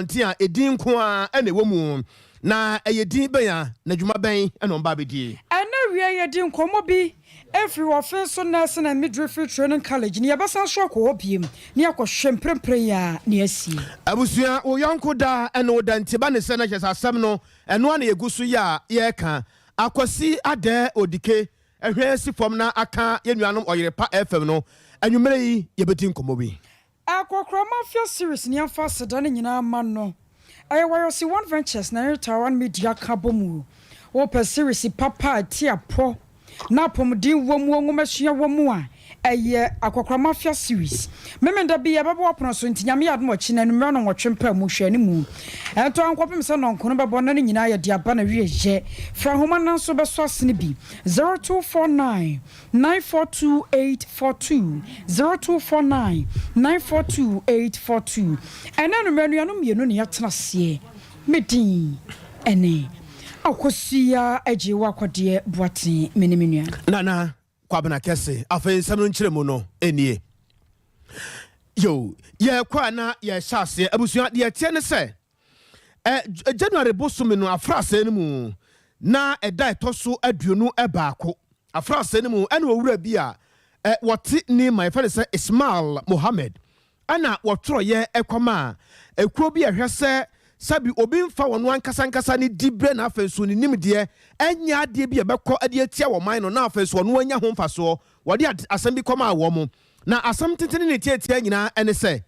abontia edin ko a ene wemu na eyedin ben a na dwuma ben ene omba bedie ana wie yedin komo bi every office so nurse na midwifery training college ni yabasa so ko obiem ni akohwemprempre ya ni asi abusua wo yonko da ene odanti ba ne se na kyesa asem no eno ana yegusu ya ye ka akwasi ade odike ehwe si fom na aka yenuanom oyerepa FM no anwumere yi yebetin komo bi akokro mafia series ni amfa sedane nyina ma no ayewayo si one ventures na Taiwan media kabomu wo per series papa tiapo na pomdin womu ngomahia womu a eye akokro mafia series memenda bi yebebo apono so ntinyame yadom ochi na numero no nwotwempa mu hwani mu ento ankopem se no nkono bebo na nyina ye dia ba na wieye fra homa nan so beso asene bi 0249 942842 0249 942842 ena numero nuanom yenu ne yatena se medin ene akosia ajewa kwade boaten menemenua nana kwabena kese afen samno nkyeremu no enie yo ye kwa na ye hyase abusua de tie ne se January bosome no afrase ne mu na eda etoso aduonu ebaako afrase ne mu ene owura bi a wote ni my friend se Ismail Mohammed ana wotro ye ekoma ekuo bi ahwese sabi obi mfa wono ankasa ni dibre na afenso ni nimde enya ade bi ebekọ ade atia wo man no na afenso no anya ho mfaso wode asem bi koma awo mu na asem tentene ne tietia nyina ene se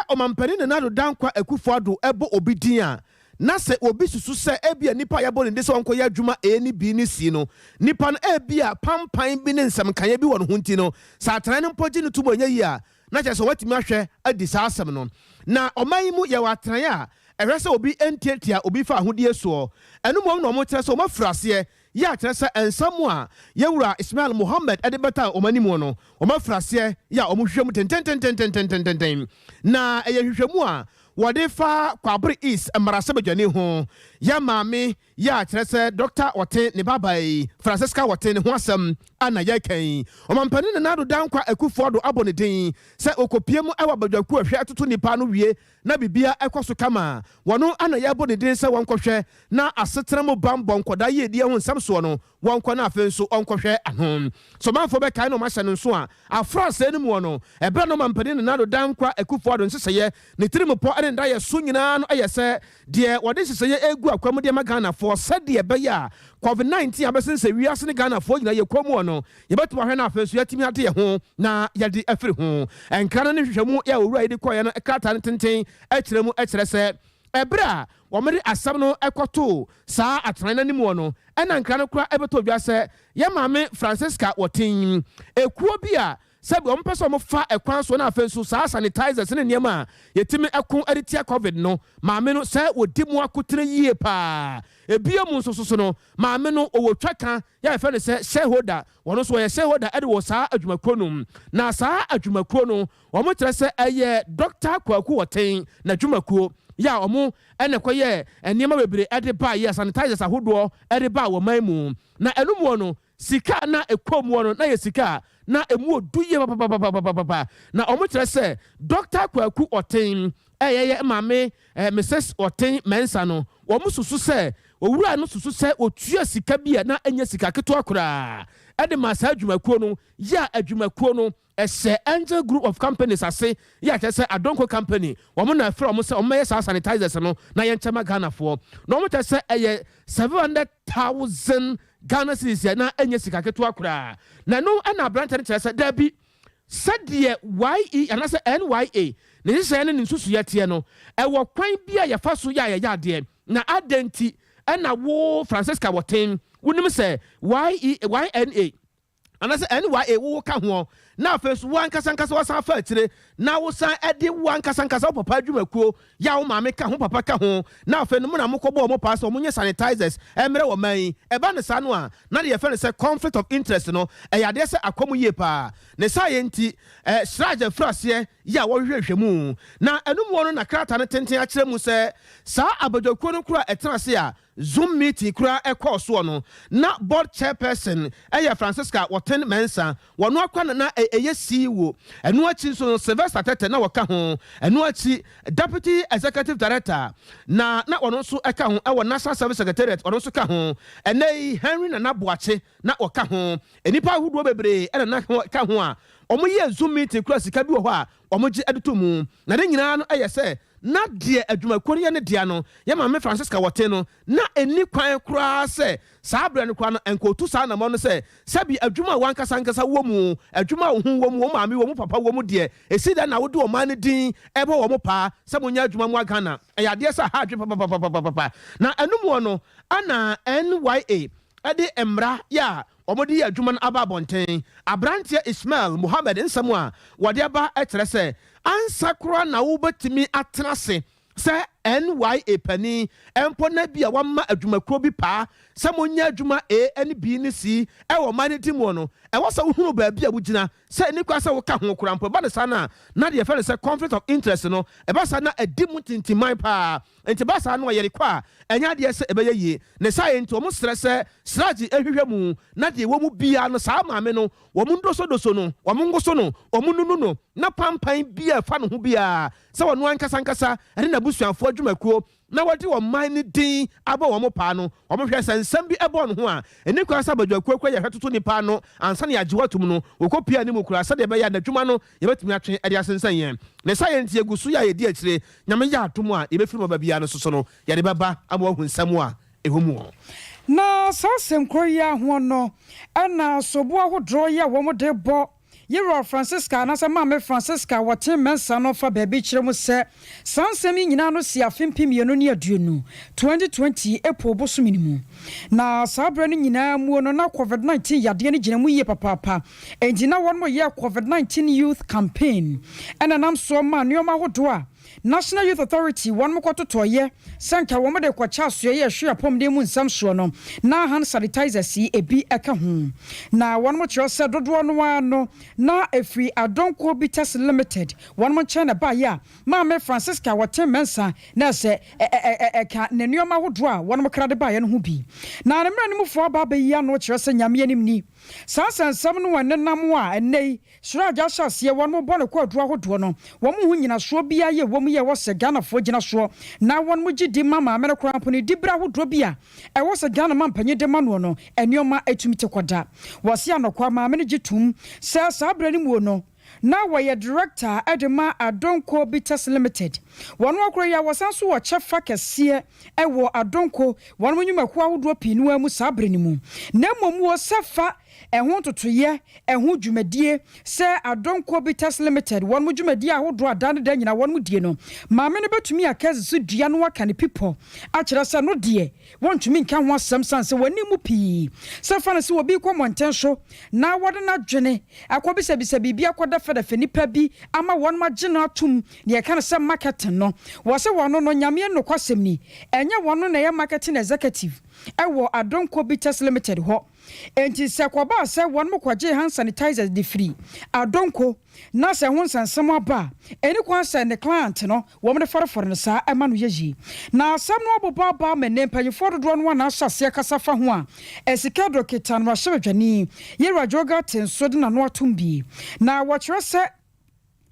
omampani na nado dankwa akufo ado ebo obi din a na se obi susu se ebia nipa ya bɔ ne de se onko ya adwuma eni bi ni si no nipa no ebia pampan bi ne nsem kanya bi wɔ no hunti no sa atran ne mpoji no tubo nya yi a na kyerɛ sɛ watimi ahwɛ adi sa asem no na ɔman mu yɛ watran a ehwese obi entiatia obi fa ahodie so enu mom no mo kyerɛ sɛ o mafrase ya kyerɛ sɛ ensamu a yewura Ismail Mohammed ade beta omanimu no o mafrase ya o mohwehwem tenten na eyehwehwemu a wode fa kwabre is emrase badwane ho ya maame ya kyerɛ sɛ Dr. Ote ne babai Francisca Ote ne ho asɛm ana ya kan o mampani na nado dankwa akufo do abɔ ne din sɛ okopiemu ewa badwaku ahwɛ atoto nipa no wie na bibia ekoso kama wono ana ya bɔ ne din sɛ wonkɔhwɛ na asetramo bambɔ nkoda ye die ho nsɛm so no wonkɔ na afenso onkɔhwɛ ahom so manfo be kai no ma hyɛ no so a afrase ne mu no ebe no mampani na nado dankwa akufo do nseseye ne tirimpo ane nda ye so nyina no ayese de wode seseye egu akwam de magana for said de be ya COVID-19 abesense wiase ne Ghana for nyina ye kwamu no ye beto ahwe na afenso yatimi ade ye ho na yade afiri ho enkra ne hwehwemu ya owura yede koye no krata ne tenten akyeremu akyere se ebra womere asam no ekoto saa atran nanim no ena nkra no kura ebeto wiase ye maame Francisca Wotin ekuo bi a sabi o mpese o fa ekwan so na afenso saa sanitizers ne niema yetimi ekon editia covid no maame no se odi mu akotre yie pa ebia mu nsoso no maame no owotwaka ya efe ne se shareholder wono so ye shareholder ede wo saa adwumakuo no na saa adwumakuo no wo mo kire se eye Dr. Kwaku Woten na adwumakuo ya omo ene koye eniema bebre ede ba ye sanitizers ahodo ede ba wo man mu na enumu no sika na ekomu no na ye sika na emu oduye papa na omo kire se Dr. Kwaku Woten ye maame Mrs. Woten mensa no omo susu se owura no susu se otua sika bia na enya sika keto akora ede masa adwumakuo no ya adwumakuo no ese Angel Group of Companies ase ya kese Adonko Company womo na afro mo se omo ye sanitizers no na ye nchema Ghana for no mo kese eye 700,000 Ghana cedis na enya sika keto akora na no ana brante kese da bi sadie YE anase NYA ne se ne nsusu yete no ewo kwan bia ye fa so ya ade na adenti ena wo Francisca Woten wonim se YNA anase NYA wo ka ho na afeso wan kasankasa wasan fa atire na wo san ede wan kasankasa papa adwumakuo ya wo maame ka ho papa ka ho na afe no na mokɔbɔ mo pass mo nye sanitizers emre wo man eba ne sa no a na de ye fe ne se conflict of interest no eyade se akomu ye pa ne sa ye nti sraje frase ya wo hwehwemu na enum wo no na krata ne tenten a kyerɛ mu se sa abadwakuo no kura etena se a Zoom meeting kura ekɔ so no na board chairperson Francisca Woten mensa wono akwa na eye CEO enu achi so 7 Sylvester Tete na waka ho eno achi deputy executive director na ono so eka ho e national service secretariat ono so ka ho enei Henry na Boache na waka ho enipa ahodo bebre e na ka ho a omo ye zoom meeting kura sika bi wo ho a omo gi aduto mu na de nyina no eye se na de adwumakori ye ne de no ye ma me Francisca wote no na eni kwan kura se saa bre no kura no enkotu saa na mo no se sabi adwuma wankasa nkasa wo mu adwuma wo hu wo mu wo maame wo mu papa wo mu de esi da na wo de o man din ebo wo mu pa se mo nya adwuma mu agana ya de sa ha dwe papa na enum no ana NYA ade emra ya omodi adwuma no aba bonten abrantie Ismail Muhammad nsamwa wode aba etere se ansakura na wo betimi atenase se NYA pani empo na bia wamma adwumakro bi pa se monya adwuma A N B ni C e wo manity mu no e wo se wo hunu ba bia wugina se ni kwa se wo ka ho kura mpo ba de sana na de fe se conflict of interest no e ba sa na adimu tintiman pa enti ba sa na yere kwa enya de se e be ye ne sa enti o mo stress strategy ehwehwe mu na de wo mu bia no sa maame no wo mu ndoso no wo mu ngoso no wo mu nunu no na pampan bia fa no ho bia se wo no ankasa ene na busuafo adwumakuo na wadi wo man ni din aba wo mo pa no wo mo hwe sansam bi ebo no ho a eni kwa sa badwakuo kwa ye hwetoto ni pa no ansa na yaje watum no wo kopia ni mu kura sa de be ya na dwuma no ye betumi atwe ade asensan yen ne science egusu ya ye di akire nyame ya atom a ye be firi baba bia no soso no ye de baba aba hu nsam a ehomu na sasem kroya ho no ana sobo ahodro ye wo mo de bo Yero Francisca na se mama Francisca wote mensa no fa baby kire mu se sansem nyina no si afempim ye no ne aduonu 2020 April bosomini mu na sabra no nyina mu no na COVID-19 yade ne gina mu ye papa enjina won mo ye COVID-19 youth campaign ena nam so ma neoma hodo a National Youth Authority one mkoto toye sanka wo de kwacha so ye hwe apom de mu nsam so no na hand sanitizer si ebi eka ho na one mo kire se dodo no ano na efri Adonko Bitters Limited one mo chana ba ya Mama Francisca wote mensa na se eka ne neoma hodo a one mo krade ba ye no ho bi na ne mra ne mu fo ba ya no kire se nyame anim ni sansam no wane nam a enei suraja hyase one mo bɔ ne kwadu ahodo no wo mo hu nyina so bia ye wo mo ye wo se Ghana fo gina so na won mo gidi mama me kora poni dibra ahodo bia e wo se Ghana man panye de mano no enioma etumi te koda wo se anokwa ma me gitum se sabra ni mu no na were director Edema Adonko Bitters Limited one wakro ya wasanso wo chefa kese e wo Adonko one nyuma kwa ahodo pinu amu sabre ni mu na mom wo sefa ehun totoye ehun dwumadie se Adonko Bitters Limited won mu dwumadie ahodo adane da nyina won mu die no maame ne betumi akazi su dua no waka ne people a kire se no de won tumi nka ho asem sanse wani mu pii se fa ne se obi kwa montenso na wode na dwene akwa bisa bibia kwada fada fanipa bi ama won ma gina atum ne ka ne se market no wo se won no nyame no kwasem ni enye won no na ye marketing executive ewo Adonko Bitters Limited ho enti se kwaba se won mo kwaje hand sanitizer de free Adonko na se ho sansam aba eni kwa se ne client no wo mo for no sa ema no yeji na asam no oboba ba mene mpanyefo dodo no na asase kasa fa ho a esika dokita no ahwedwani ye radioga tenso de na no atumbi na wo kire se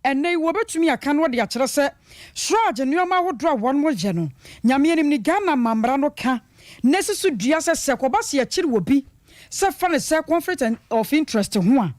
enei wo betumi aka no de a kire se sraje neoma hodo a won mo je no nyame anim ni Ghana mamra no ka nesusu dua se koba se ya kire wo bi se fa ne se conflict of interest ho a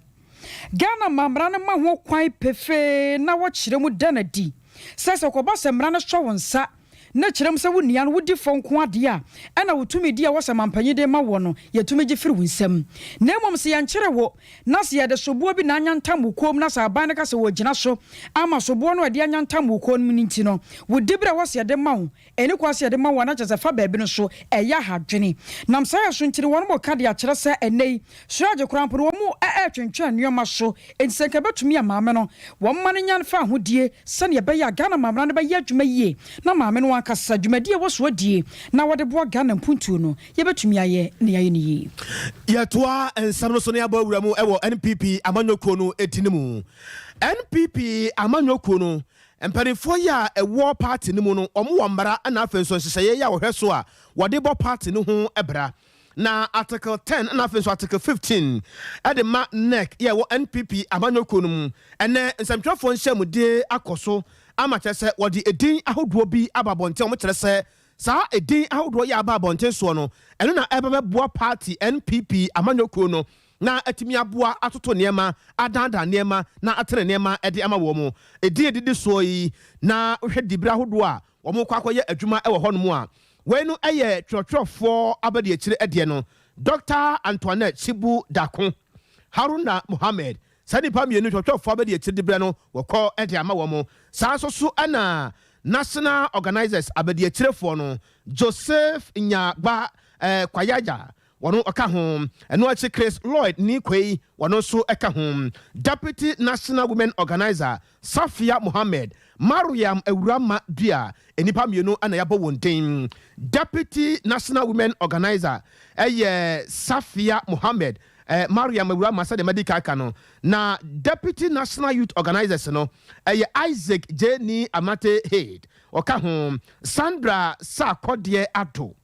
Ghana mamra no ma ho kwan pefe na wo kire mu danadi se koba se mra no hwo wonsa na kirem se wonia no wodi fonko ade a ana wotumi di a wo se mampanyi de ma wo no yetumi gi firi winsam na emom se yankere wo na se yede sobuo bi na anyantam ukom na sa aban ka se wo gina so ama sobuo no ade anyantam ukom nti no wodi bra wo se yede ma wo eni kwa se yede ma wo na kyese fa baabi no so eya hadwene nam sa ya so nkire wo no ka de a kire se enei suraje kramporo wo mu twentwan nyoma so ensenka betumi a maame no wo mma no nyan fa hodie se ne be ya Ghana mamra no be ya dwuma yie na maame no kasa dwumadie wo so die na wode bo Ghana mpuntuo no ye betumi aye ne aye ne yi ye toa ensam so ne abawura mu ewo NPP amanyoko no etinimu NPP amanyoko no empanifo ya ewo party ni mu no omo wo mbara na afenso nhyehyeye ya wo hweso a wode bo party no ho ebra na article 10 and after article 15 at the ma neck yeah wo NPP amanyoko no mu ene nsamtwafo nhyamu de akoso amache se wodi edin ahodo bi ababonte omo kire se sa edin ahodo ya ababonte so no eno na ebebeboa party NPP amanyoko no na atimi aboa atoto niema adanda niema na atere niema ede ama wo mu edin edidi so yi na hwe dibra ahodo a wo mo kwakoye adwuma e wo hono a wenu eye twotwofo abadi akire ede no Dr. Antoinette Chibu Dakon Haruna Mohammed sani pa mienu twotwofo abadi akire dibra no wo ko ede ama wo mu sa so so ana national organizers abadi akirefo no Joseph Nyagba Kwayaja wono aka hom eno achi Chris Lloyd ni kwei wono so aka hom Deputy National Women Organizer Safia Mohammed Mariam Ewurama Dua enipa mienu ana yabo wonten Deputy National Women Organizer Safia Mohammed Mariam Ewurama sa de medical kano na Deputy National Youth Organizers no Isaac Jenny Amate Head oka hom Sandra Sakodie Ato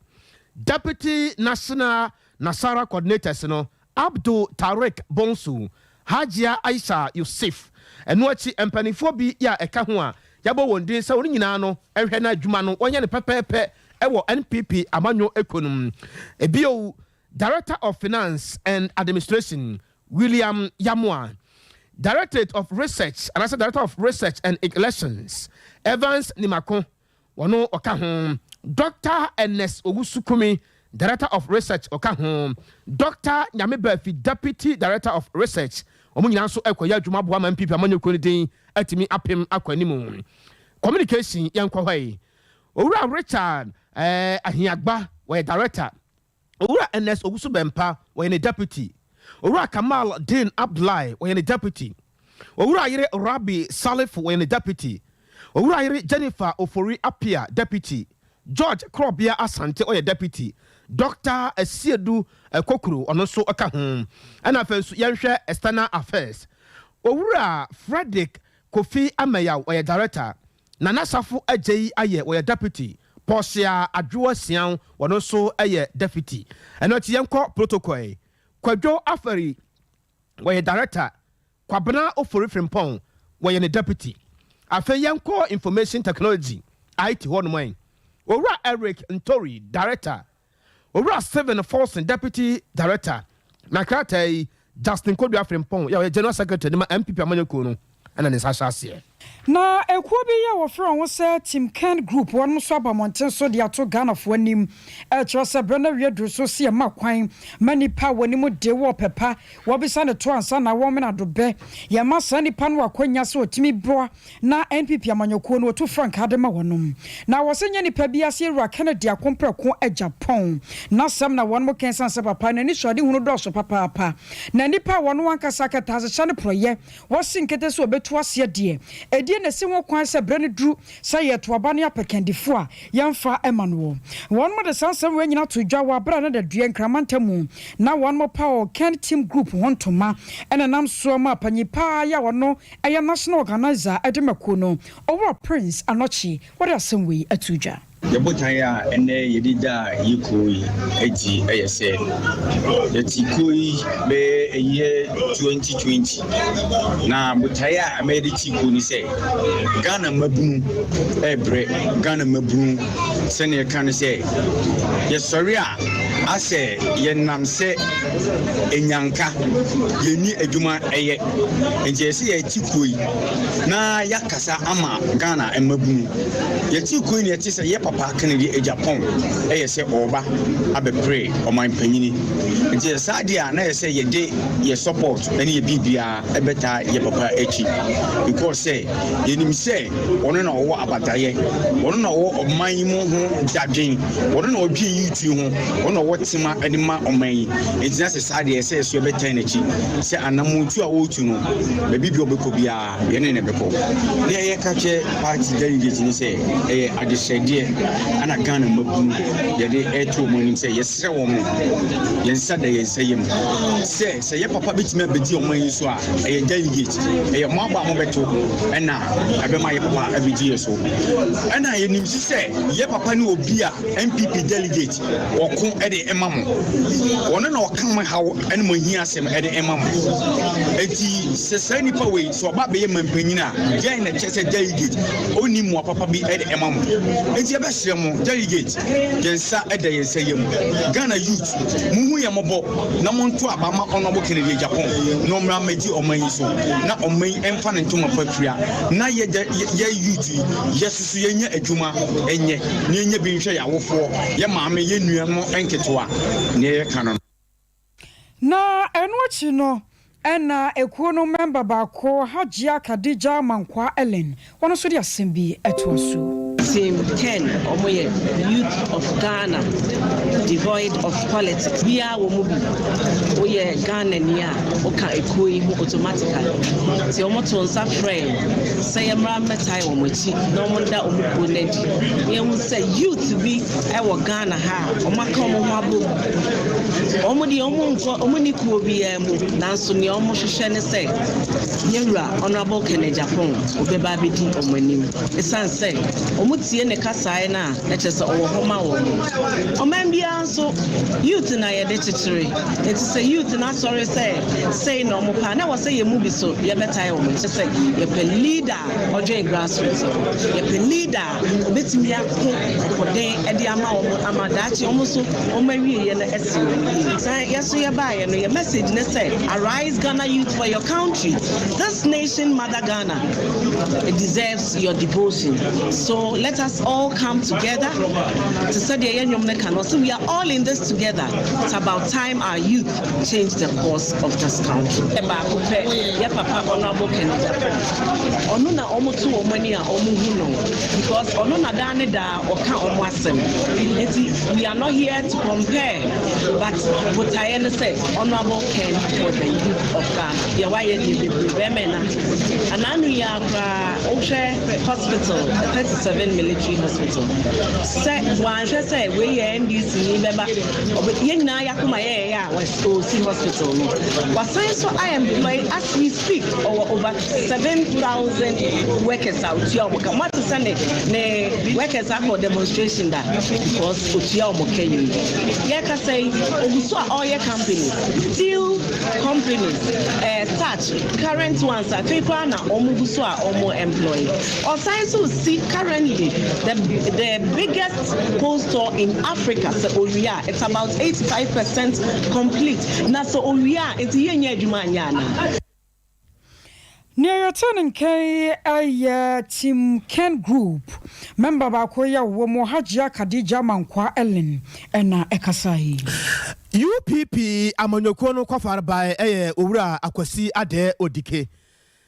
Deputy National Nasara Coordinators no Abdul Tariq Bonsu Hajia Aisha Yusuf Enuachi empanifo bi ya eka ho a yabo wondin se woni nyina no ehwe na adwuma no wonye ne pepepe ewo NPP amanyo economy ebio Director of Finance and Administration William Yamwa Directorate of Research and as Director of Research and Elections Evans Nimako wono oka ho Dr. Ernest Ogusukumi Director of Research oka ho Dr. Nyamebafi Deputy Director of Research omo nyina so ekoya adwuma boa man pipa amanyoko ni din atimi apem akwanimu communication yankwa hwai owura Richard Ahiagba we director owura Ernest Ogusubempa we ne deputy owura Kamal Din Abdullahi we ne deputy owura Yire Rabi Salif we ne deputy owura Yire Jennifer Ofori Apia deputy George Krobia Asante oye deputy Dr. Esiedu Kokuru ono so aka ho ana fenso yenhwe external affairs owura Frederick Kofi Ameya oye director Nana Safu Ajei aye oye deputy Portia Adwo Sian ono so aye deputy eno ti yenko protocol Kwadwo Afari oye director Kwabena Ofori Frimpong oye ne deputy afa yenko information technology IT honman owura Eric Ntori director owura Steven Forson deputy director Nakrata Justin Kodua Frimpong ya general secretary ma MPP amanyoko no ana ne sasase na ekuo bi ya wofra won se Team Ken Group won so abamonten so de ato Ghana fo anim se brana wiedru so se makwan manipa wonimu de wo pepa wo bisa ne to ansa na wo mena do be ya masa nipa no akwanya so otimi boa na NPP amanyoko no to Frank Adema wonom na wo se nya nipa bi ase Ewura Kennedy akompreko Japan na sam na won mo kensan se papa na ni shode hunu do so papa na nipa won wankasa kata se chane proye wo sinkete so obetu ase de edie na se won kwan se brane dru se ye to aba ne apekandifo a yemfa emano won mo de sansam we nyina to dwa wa bra na de due nkramantamu na won mo pa Ken Team Group won toma ena nam so ma panyipa ya wono eye national organizer edemako no over Prince Anochi what asem we atudwa Yabotaya ene yedida yikoi eji ayese yatikoi be eye 2020 na botaya amedi chiko ni se Ghana mabunu ebre Ghana mabunu sene kan se yesori a ase yenam se enyanka yeni adwuma eye enje se yatikoi na yakasa ama Ghana emabunu yatikoi ne yetise ye papa Kennedy Japan say oba abepre o man panyini nti sadia na say ye de ye support any ye bibia ebeta ye papa echi because say ye nim say ono na owo abataye ono na owo oman mu ho dadwen ono na odwen yitu ho ono wo tima anima oman nti na say sadia say so ebeta na echi say anamuntu a wotu no be bibia obeko bia ye ne beko ne ye ka che party delegate ni say adishedie ana Ghana mabunu yede eto monim se yesre wo mo yensa da yensayem se ye papa bitime bedi o man so a e delegate e mo aba mo beto ena abema ye papa abedi so ena yenim se ye papa papa ni obi a MPP delegate woko ede emam ono na okam hawo ene mo hia asem ede emam enti sesa nipa we so ba be mampanyina gen na chese delegate oni mo papa bi ede emam enti e be hye mo delegate gensa ede yensa yem Ghana youth muhu ye mobo na monto abama onobo Kennedy Japan no mra meji oman so na oman emfa ne ntoma papria na ye youth yesusu ye nya adwuma enye na enye bi nhwe yawofo ye maame ye nua no enketewa na ye kanon na enwachi no ena ekuo no member baako Hajia Khadija Mankwa Ellen wono so dia sembi etoso Team 10 Omoye Youth of Ghana devoid of politics. We are Womubi. Oye Ghana niya oka ekoi mu automatically. Ti omoto nsa friend say emra metai omochi na omonda omuko nedi. Ye hu say youth bi ewo Ghana ha omaka omo abo. Omodi omoni ku obi emu nanso ne omo hwehwe ne say yewura honorable Kennedy Japan obeba bedi omanim. Esan say omutie ne kasae na ekyese owo homa wo. Omambia so youth na ye de chichire. It is a youth na sorry say no mo pa na wo say ye mu bi so ye betai wo. Say ye pe leader or join grassroots. Ye pe leader obetimi akọ den e de ama wo amadachi omo so omawie ye na esi. Say yes ye ba ye no ye message ne say arise Ghana youth for your country. This nation mother Ghana, it deserves your devotion. So let us all come together to say the yenyom ne kan. So we are all in this together. It's about time our youth change the course of this country. Yeah, Papa Honorable Kennedy. Ono na omo tu omani a omo hu no because ono na dane da oka omo asem. We are not here to compare, but what I say Honorable Ken for the youth of Ghana. Yeah, why you women and anu ya Oshe Hospital, 37 military hospital. Say one say we NDC member yena yakuma ya was OC hospital. Was so I employ as we speak over 7,000 workers out here. What to send ne workers are for demonstration that because Uchiya Mokenyu. Yaka say so all your companies, steel companies, such current ones are people na omuguso are omo employed. Or science will see currently the biggest cold store in Africa, so Oria, it's about 85% complete. Na so Oria, it's yenye jumanyana. Near your turning K Team Ken Group member Bakoya Womo Hajia Khadija Mankwa Ellen ena ekasai. UPP amanyokono kwafar by owura akwasi ade odike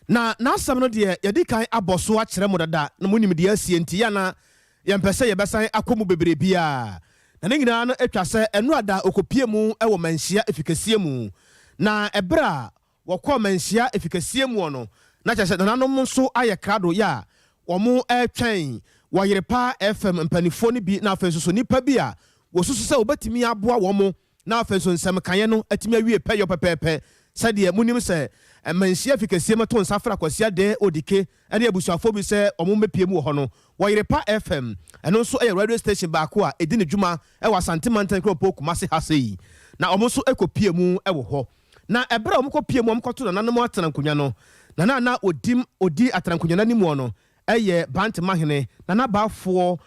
na asam no de yedi kan aboso a kire modada na munim de asienti ya na yempese yebesan akomu bebrebia na nyina no atwa se enu ada okopie mu ewo manhia efikasie mu na ebra wokọ manhia efikasie mu no na kyase nanom nso aye krado ya omo atwen wayerepa FM mpanifo ni bi na afenso nipa bi a wosusu se obetimi aboa womo na afenso nsem kanye no atimi awie peyo pepepe sade munim se manhia efikasie mato nsafra kwasia de odike ene abusuafo bi se omo mepie mu ho no wayerepa FM eno nso aye radio station baako a edi ne dwuma e wa santimantan kropo kumase hasei na omo nso ekopie mu e wo ho na ebra omo kopie mu omo koto na nanom atena nkonwa no na odi atena nkonwa na nimu no eye bante mahene na baafo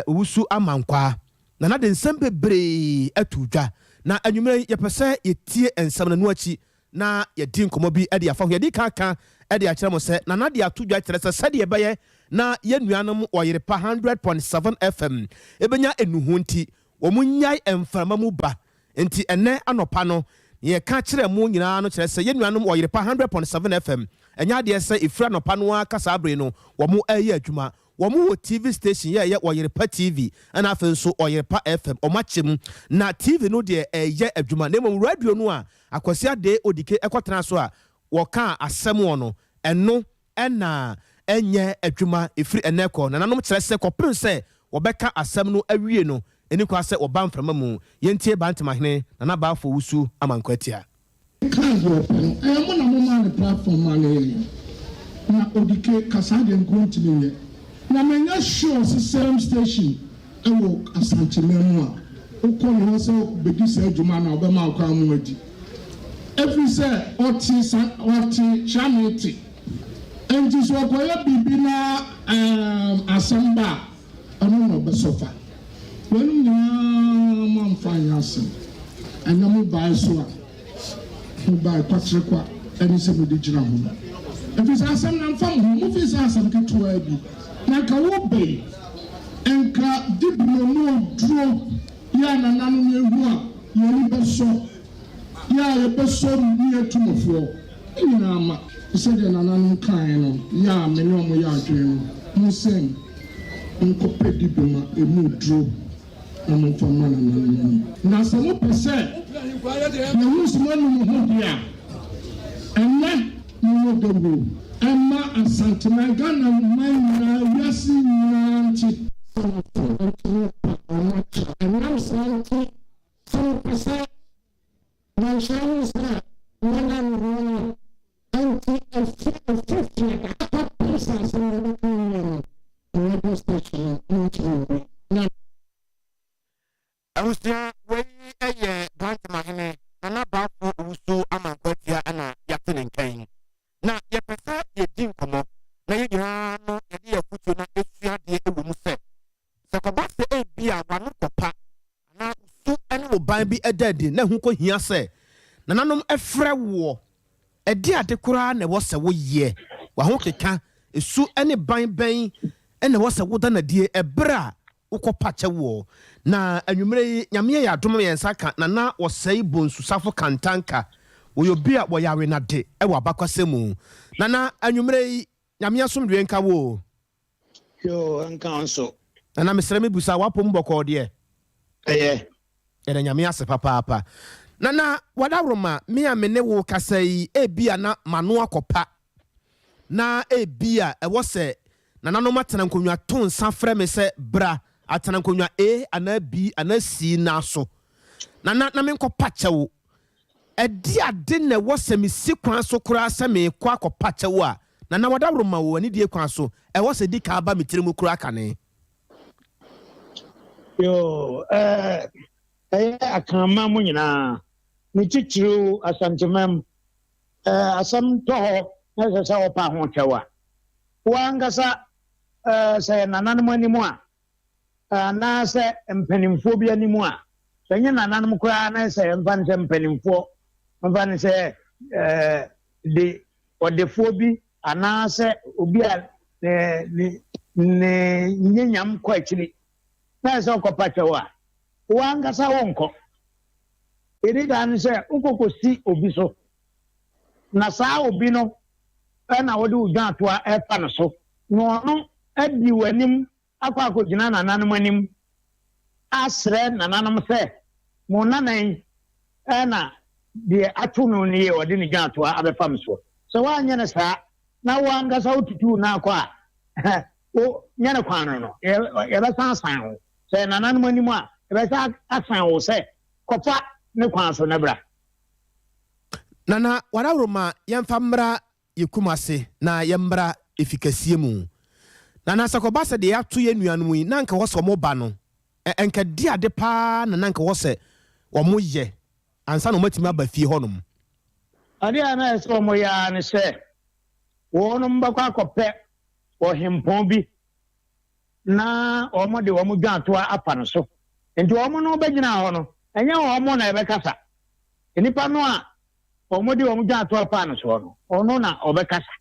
owusu amankwa na de nsem bebre atudwa na anwumere yepese yetie ensam na no achi na yedi nkomo bi ade afa ho yedi kaka ade akere mo se na de atudwa kere se sade yebeye na yenuanom oyerepa 100.7 FM ebenya enuhu nti wo munyai emframa mu ba nti ene anopa no ye ka kire mu nyina no kire se yenuanom oyerepa 100.7 FM enya de se ifra no pa no akasa abre no wo mu ayi adwuma wo mu TV station ye oyerepa TV ana afen so oyerepa FM o machem na TV no de eye adwuma na mo radio no a akwasi ade odike ekotena so a wo ka asem no eno ena enye adwuma efiri eneko na nanom kire se kopren se wo beka asem no awie no eni kwa se oba mframa mu yentie bantemahene na baafo wusu amankwatia kanzo mo na mo man platform male na odike kasade nkontini na menya show same station ewo asanchimemu a ukọ no se bedi se adwuma na obema akwa mu adi every say oti chamiti enti so akoya bibi na asamba ono no besofa wenu na man finance anamu ba so a ba kwatre kwa eni se mudi jira ho every say asam na mfam ho mu fi say asam ketua bi na ka wo be enka dibno no dro ya na nanu ehu a yeri beso ya ye beso ni etumofo ina ma se de na nanu kan no ya me no mo ya adwen no mo sen nko pe dibno emu dro na mo fama na nanu na se mo pese na wusmo no mo ho bia enne mo dogo emma asantema gana man na yasi nyanti and now Santi, 4%, my Chinese are 150 pieces in the radio station. I was there way a year, Grant Mahine, and about Uso Amanquatia and Yatin and Kane. Now, you prefer your Jim Como, now you have no idea of what you're not a woman said. So, Kabasa A. B. I want to pop. Na so ene wo ban bi edadi na hu ko hia se nananom efre wo edi ade kura na wo se wo ye wa ho keka esu ene ban ene wo se wo da na die ebra ukopa che wo na anwumre nyame ya adom yensa ka na wo sei bonsu safo kantanka wo yo bia wo yawe na de e wo abakwasemu na anwumre nyame asomdwe nka wo yo anka so na mesreme busa wapom boko de ere nyame ase papa na wadaroma me a mene wo kasai ebia na mano akopa na ebia e wo se na nanom atena nkonwa to nsa frɛ me se bra atena nkonwa A ana B ana C na so na me nkopa kyewo edi ade na wo se me sikwan so kura se me kwa akopa kyewo a na wadaroma wo ani die kwan so e wo se di ka ba metirimu kura kane yo akama mu nyina ni chichiru asantemam asam to na se opa ho kyewa wangasa se nananum animu a na se mpanimfo bi animu a se nya nananum kura na se mpan se mpanimfo mpan se de odefo bi ana se obi a ne nyanyam kwa chiri na se okopa kyewa wangasa wonko erida ni se ukokosi obi so na saa obi no na wode udwan atoa efa no so no no adi wanim akwa akogina nananum anim asre nananum se mo nanan na de atu no ne ye wode ni dwan atoa abefa so so wanya na saa na wangasa ututu na akwa o nyane kwan no ye ba san ho se nananum anim a ye ba asan wo se kofa ne kwan so na bra nana wadaroma yemfa mra yekumase na yembra efikasie mu nana sakobasa de ato ye nuanum yi nanka wo so mo ba no enka di ade pa na nanka wo se wo mo ye ansa no matimi aba fie honum ade ana so mo ya ne se wonum ba kwa kope wo hempon bi na o mo de wo mo dwan to apa no so enti wo mo no begina ho no enya wo mo na ebe kasa enipa no a omodi omu ja to apa no so no ono na obekasa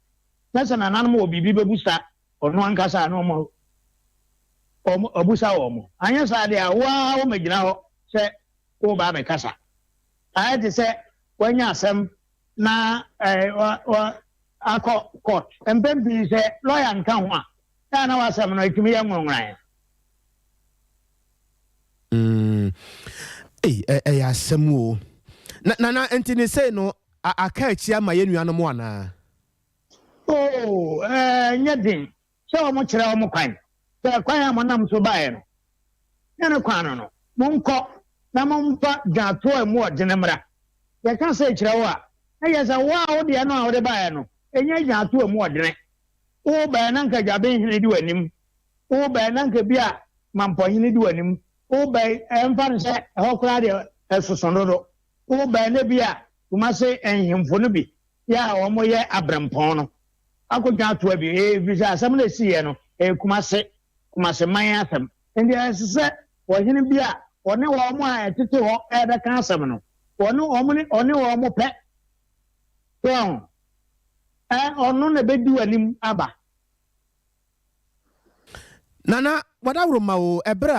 nasa na nanum obibi bebusa ono ankasa no mo obusa wo mo anya sa de awa wo magina ho se wo ba me kasa ayete se wanya asem na akọ court empembi se lawyer nka ho a na wasem no itumi ya nwonwan ya asem na entini say no aka echi ama ye nuanom ana nyedin se o mo kire o mo kwan se kwan ya mo nam so bae no yana kwan no mo nko na mo mpa gato emu odinimra ye kan se kire wo a na ye se wa o de no a o de bae no enya gato emu odine o bae na nka jabe hene di wanim o bae na nka bia mampɔnyini di w'anim wobɛn ɛmfa no sɛ ɛhɔ koraa deɛ ɛsoso dodo wobɛn no bi a Kumase nhemfo no bi yɛ a wɔyɛ abrɛmpɔn no akɔdwa atoa bi ɛfiri sɛ asɛm no ɛsiiɛ no Kumase man asɛm nti ɛsɛ sɛ wɔhene bi a ɔne wɔn a ɛtete hɔ ɛbɛka asɛm no ɔne wɔn pɛ ɔno na bɛdi w'anim aba. Nana wadaworo ma o ɛberɛ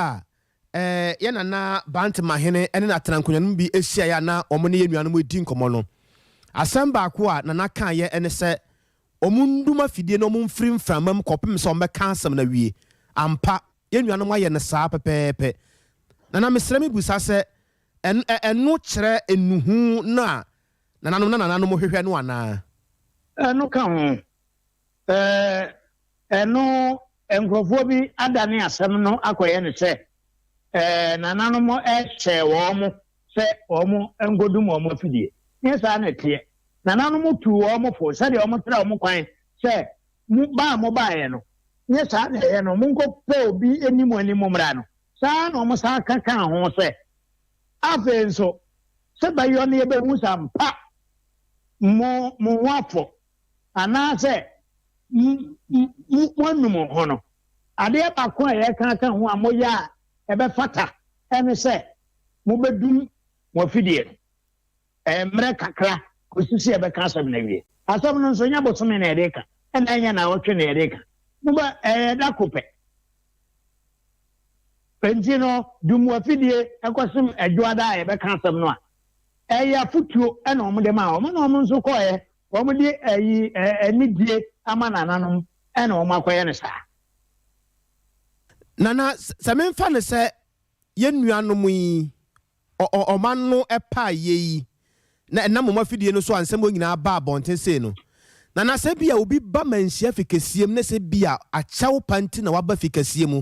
a yɛ nana Bantemahene ɛne n'atena nkonnwa no bi ahyia ya na ɔmo ne yɛ nuanom edi nkɔmmɔ no asɛm baako a nana kan yɛ ɛne sɛ ɔmo nduma fidie na ɔmo mfiri mframam kɔpem sɛ ɔmo bɛka asɛm na wie ampa yɛ nuanom ayɛ ne saa pɛpɛɛpɛ nana mesrɛ me busa sɛ ɛno kyerɛ enuhu na nananom hwehwɛ no anaa ɛno ka ho ɛno nkurɔfoɔ bi adane asɛm no akɔyɛ ne sɛ nananom ɛhyɛ wɔn sɛ wɔn ngodum wɔn afidie nyɛ saa na ɛteɛ nananom tu wɔn fo sɛdeɛ wɔn tera wɔn kwan sɛ mo baeɛ no nyɛ saa na ɛyɛ no monkɔ pɛ obi anim mmra no saa na wɔn saa kaka ho sɛ afei nso sɛ bayɔ no yɛbɛhu sa mpa mo ho afɔ anaasɛ moanum ho no adeɛ baako a yɛkaka ho a moyɛ a ɛbɛfata ɛne sɛ mobɛdum mo afidie no mmerɛ kakra kɔsisi ɛbɛka asɛm na wie asɛm no nso nyɛ bosome na yɛde ka ɛna ɛnyɛ na wɔtwe na yɛde ka moba ɛda kopɛ nti no dum mo afidie ɛkɔsem adwoada a yɛbɛka asɛm no a ɛyɛ afotuo ɛna ɔmo de ma ɔmo na ɔmo nso kɔɛ ɔmo de anidie ama nananom ɛna ɔmo akɔyɛ no saa. Nana sɛ memfa ne sɛ yɛ nuanom yi ɔman no ɛpa yi na ɛnam ɔmo afidie no so ansɛm o nyinaa ba abɔnten sei no nana sɛ bia obi ba manhyia fi kɛseɛm na sɛ bia akyɛw panti na waba fi kɛseɛ mu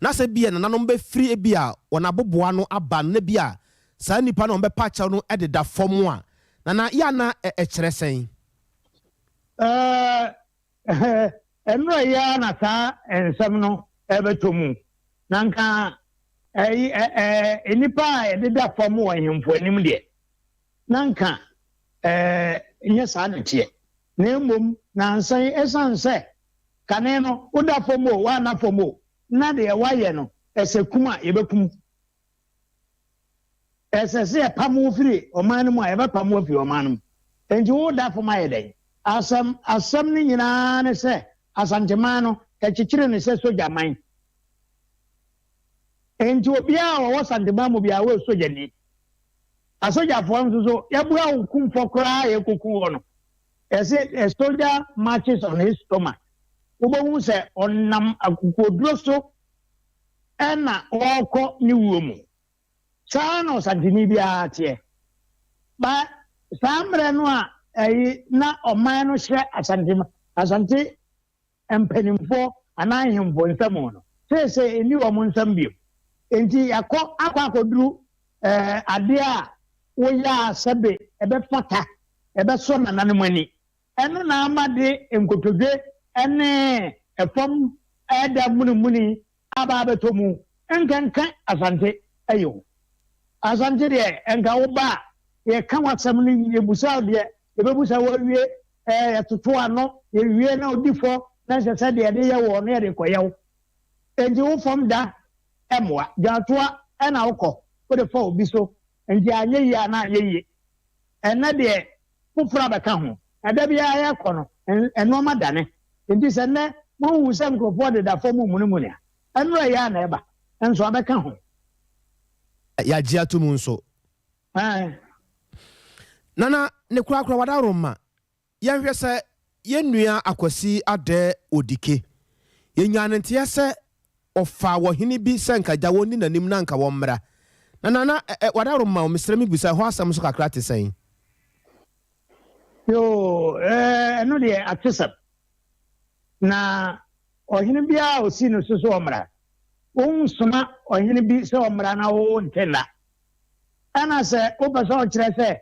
na sɛ bia nananom bɛfiri bia wɔnaboboa no aba no na bia saa nipa no ɔmbɛpa akyɛw no ɛdeda fam a nana yana ɛkyerɛ sɛn ɛnura yɛ na saa nsɛm no ɛbɛtɔ mu na nka nipa a yɛdeda fam wɔ ahemfo anim deɛ na nka nyɛ saa na teɛ na mmom nansan ɛsan sɛ kane no woda fam o woana fam o na deɛ wayɛ no ɛsɛ kum a yɛbɛkum ɛsɛ sɛ yɛpam wo firi ɔman no mu a yɛbɛpam wo afiri ɔman no mu enti woda fam ayɛ dɛn asɛm no nyinaa ne sɛ asanteman no ɛkyekyere ne sɛ sogya man enti obiara a wɔwɔ santeman mu biara wɔyɛ sogyani asogyafoɔ nso so yɛboa wo kumfɔ koraa yɛkɔku wɔ no ɛsɛ soldier marches on his stomach wobɛhu sɛ ɔnam akokoduro so ɛna ɔrekɔ ne wuo mu saa na ɔsanteni biara teɛ ba saa mmerɛ no a na ɔman no hyɛ asante mpanimfoɔ anaa ahemfo nsɛm no sɛ ɛni wɔn nsɛm bio enti akɔ akɔduru adeɛ a woyɛ a sɛbe ɛbɛfata ɛbɛsɔ nananom ani ɛno na ama de nkotodwe ɛne ɛfam ɛda munimuni aba abɛtɔ mu nkanka asante ɛyɛ wo asante deɛ nka wo ba yɛka wasɛm no yɛbusa deɛ yɛbɛbusa wɔwie yɛtoto ano yɛwie na odi fɔ na hyɛ sɛ deɛ de yɛ wɔ no yɛde kɔyɛ wo enti wo fam da ɛmmoa gyaatoa ɛna wokɔ wode fa obi so nti anyɛ yie ana anyɛ yie ɛnɛ deɛ foforɔ abɛka ho ɛda biara yɛkɔ no ɛnoɔma dane nti sɛ nnɛ mohu sɛ nkurɔfoɔ deda fam mu nea ɛnora yɛ ana ɛba nso abɛka ho yɛagye ato mu nso nana ne korakora wadaworo ma yɛnhwɛ sɛ yɛnnua akwasi adɛ odike yɛnyaa nteɛ sɛ ɔfa wɔhene bi sɛ nkagya wɔnni n'anim na nka wɔmmra na nana wadaworo ma mesrɛ me bisa hɔ asɛm so kakra te sɛn ɛno deɛ ate sɛm na ɔhene biara osi no so ɔmmra wonsoma ɔhene bi sɛ ɔmmra na wo ntena ɛna sɛ wopɛ sɛ ɔkyerɛ sɛ